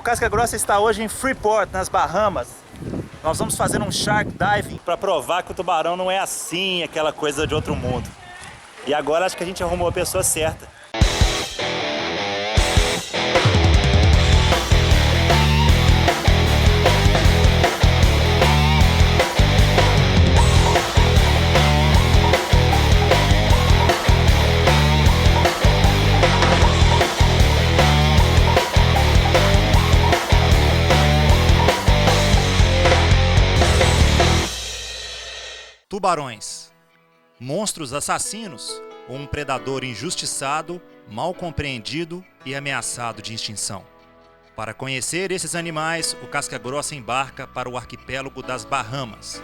Casca Grossa está hoje em Freeport, nas Bahamas. Nós vamos fazer um shark diving para provar que o tubarão não é assim, aquela coisa de outro mundo. E agora acho que a gente arrumou a pessoa certa. Tubarões, monstros assassinos ou um predador injustiçado, mal compreendido e ameaçado de extinção? Para conhecer esses animais, o Casca Grossa embarca para o arquipélago das Bahamas.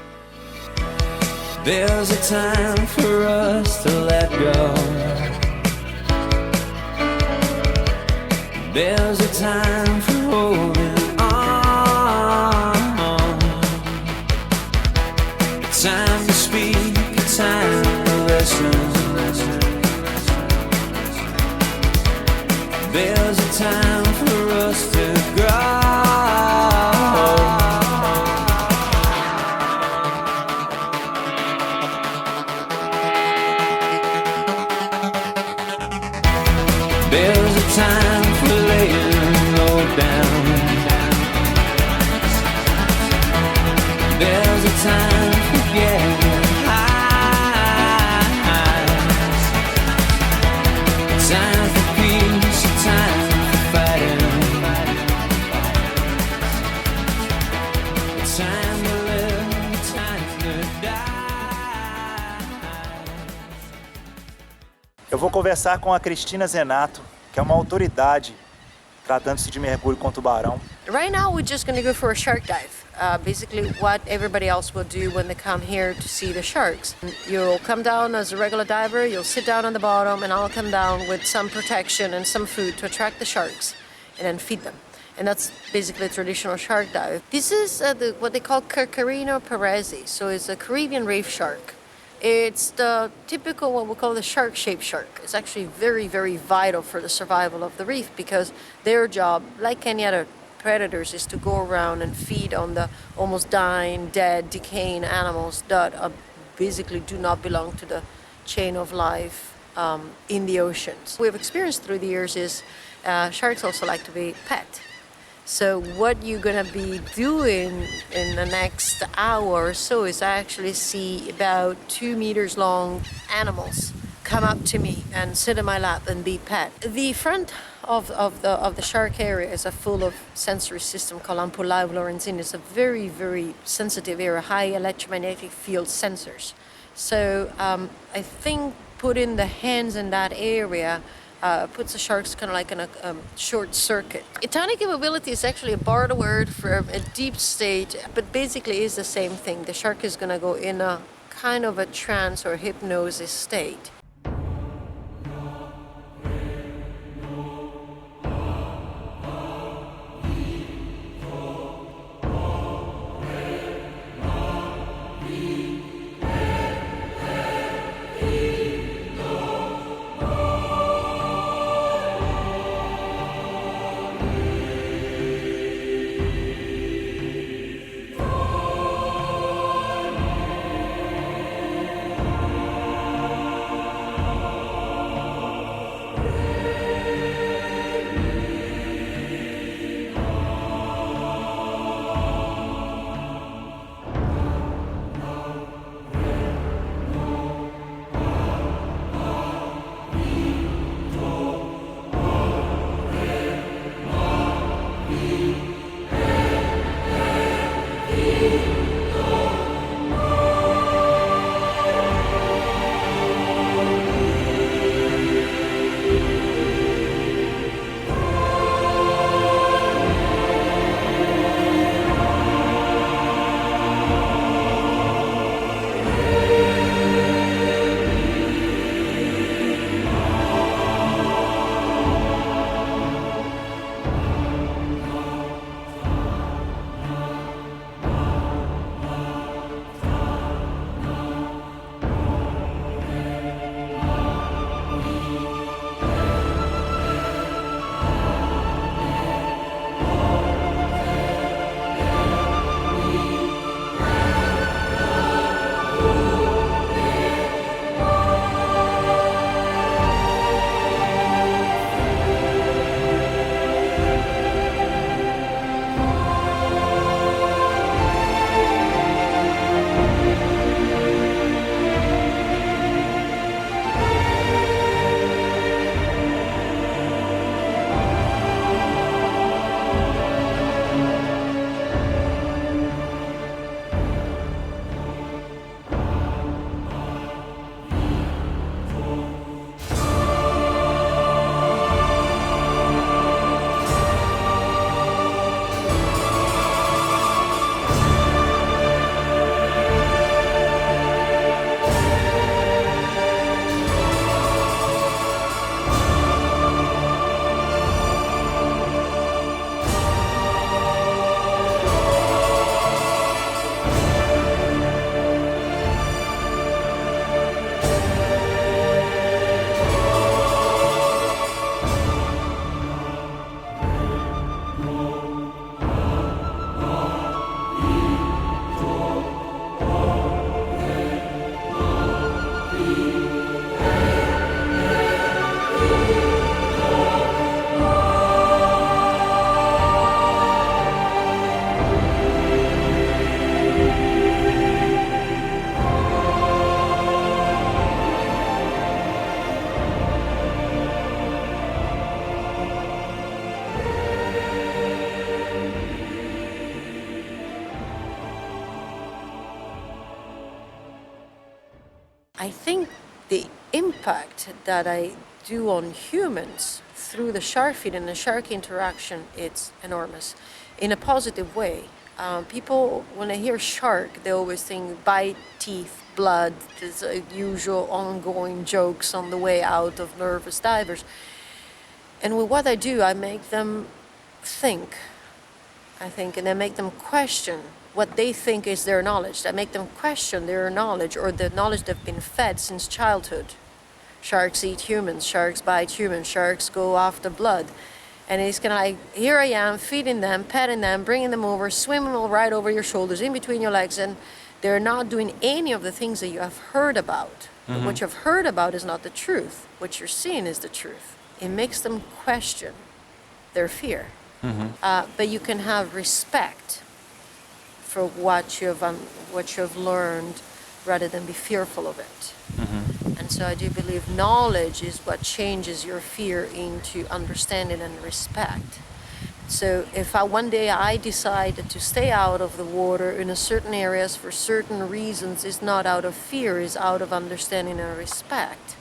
There's a time for us to let go. There's a time for holding on. A time to speak, a time to listen. There's a time for us to grow. There's a time for laying low down. There's a time for getting high. A time for peace, a time for fighting. A time to live, a time to die. Eu vou conversar com a Cristina Zenato, que é uma autoridade tratando-se de mergulho com tubarão. Right now we're just going to go for a shark dive. Basically what everybody else will do when they come here to see the sharks. You'll come down as a regular diver, you'll sit down on the bottom, and I'll come down with some protection and some food to attract the sharks and then feed them. And that's basically a traditional shark dive. This is what they call Carcarino perezi, so it's a Caribbean reef shark. It's the typical, what we call the shark-shaped shark. It's actually very, very vital for the survival of the reef because their job, like any other predators, is to go around and feed on the almost dying, dead, decaying animals that basically do not belong to the chain of life in the oceans. What we've experienced through the years is sharks also like to be pet. So what you're gonna be doing in the next hour or so is actually see about 2 meters long animals come up to me and sit in my lap and be pet. The front of the shark area is a full of sensory system called ampulla lorenzini. It's a very, very sensitive area, high electromagnetic field sensors. So I think putting the hands in that area puts the sharks kind of like in a short circuit. Etonic immobility is actually a borrowed word for a deep state, but basically is the same thing. The shark is going to go in a kind of a trance or hypnosis state. I think the impact that I do on humans through the shark feed and the shark interaction, it's enormous in a positive way. People, when they hear shark, they always think bite, teeth, blood, these usual ongoing jokes on the way out of nervous divers. And with what I do, I make them think, I think, and I make them question what they think is their knowledge. I make them question their knowledge or the knowledge they've been fed since childhood. Sharks eat humans, sharks bite humans, sharks go after blood. And it's kind of like, here I am, feeding them, petting them, bringing them over, swimming right over your shoulders, in between your legs, and they're not doing any of the things that you have heard about. But what you've heard about is not the truth. What you're seeing is the truth. It makes them question their fear. But you can have respect for what you've learned rather than be fearful of it. And so I do believe knowledge is what changes your fear into understanding and respect. So if one day I decided to stay out of the water in a certain areas for certain reasons, it's not out of fear, it's out of understanding and respect.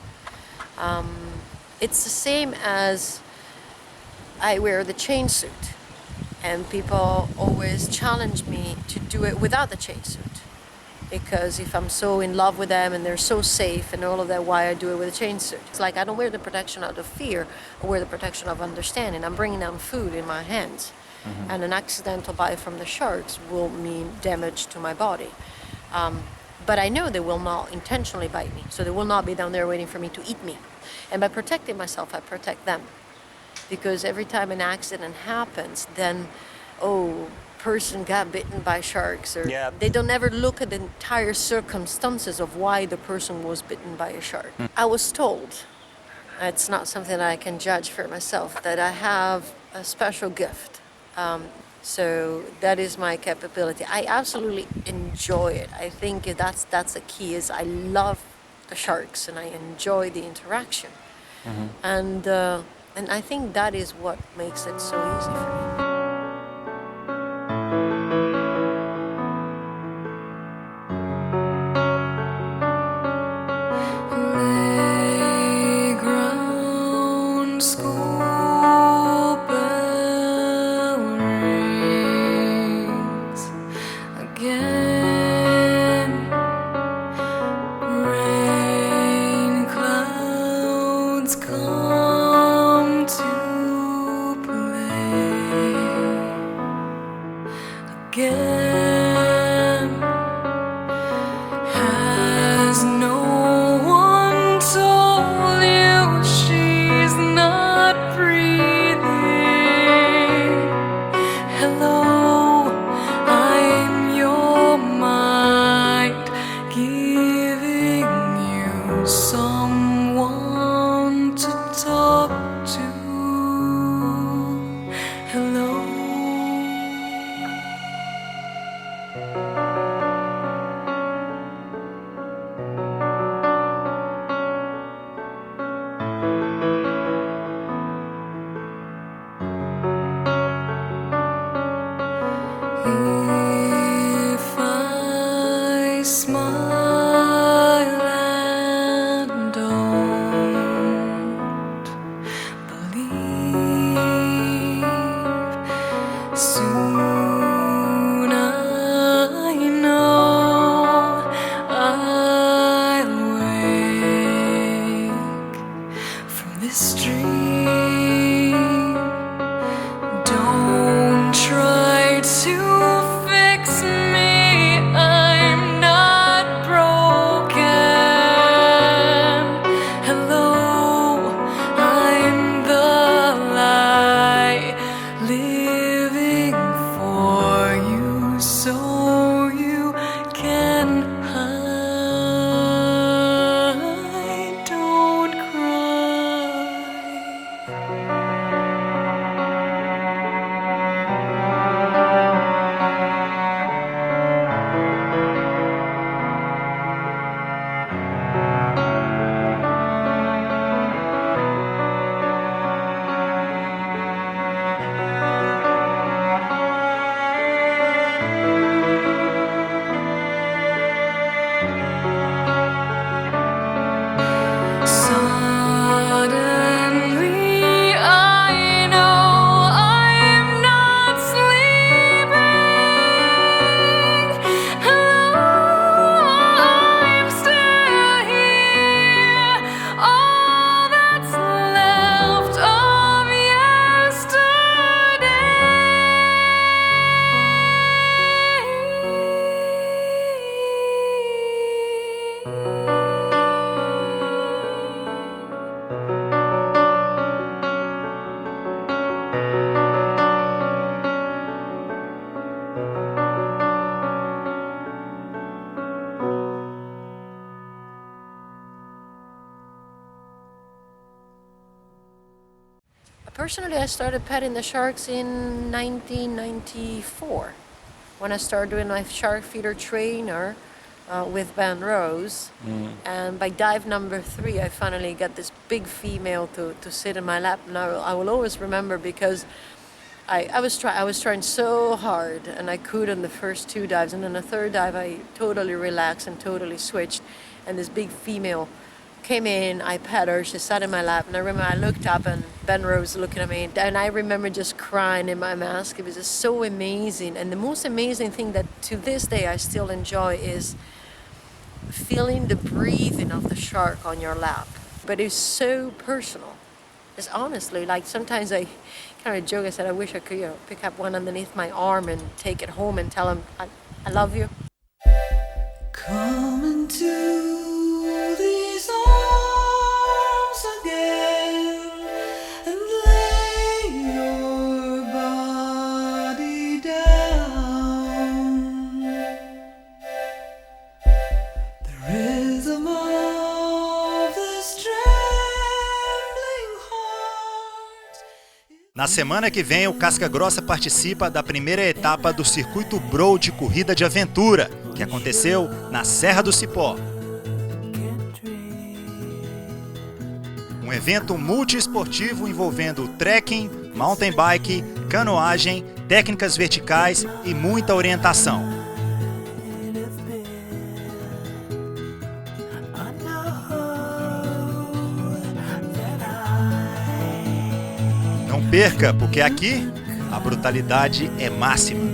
It's the same as I wear the chain suit, and people always challenge me to do it without the chain suit. Because if I'm so in love with them and they're so safe and all of that, why I do it with a chain suit? It's like I don't wear the protection out of fear, I wear the protection of understanding. I'm bringing down food in my hands, and an accidental bite from the sharks will mean damage to my body. But I know they will not intentionally bite me, so they will not be down there waiting for me to eat me. And by protecting myself, I protect them. Because every time an accident happens, then, person got bitten by sharks, or they don't ever look at the entire circumstances of why the person was bitten by a shark. I was told, it's not something that I can judge for myself, that I have a special gift. So that is my capability. I absolutely enjoy it. I think that's the key, is I love the sharks and I enjoy the interaction. And I think that is what makes it so easy for me. Playground, school bell rings again. Rain clouds come to play. Personally, I started petting the sharks in 1994 when I started doing my shark feeder trainer with Ben Rose. And by dive number 3, I finally got this big female to sit in my lap. And I will always remember because I was trying so hard, and I couldn't the first 2 dives. And then the 3rd dive, I totally relaxed and totally switched. And this big female came in, I pet her, she sat in my lap, and I remember I looked up and Ben Rose looking at me, and I remember just crying in my mask. It was just so amazing. And the most amazing thing that to this day I still enjoy is feeling the breathing of the shark on your lap. But it's so personal. It's honestly, like sometimes I kind of joke, I said I wish I could pick up one underneath my arm and take it home and tell him I love you. Come into these arms again and lay your body down. The rhythm of this trembling heart. Na semana que vem, o Casca Grossa participa da primeira etapa do Circuito Bro de Corrida de Aventura, que aconteceu na Serra do Cipó. Um evento multiesportivo envolvendo trekking, mountain bike, canoagem, técnicas verticais e muita orientação. Não perca, porque aqui a brutalidade é máxima.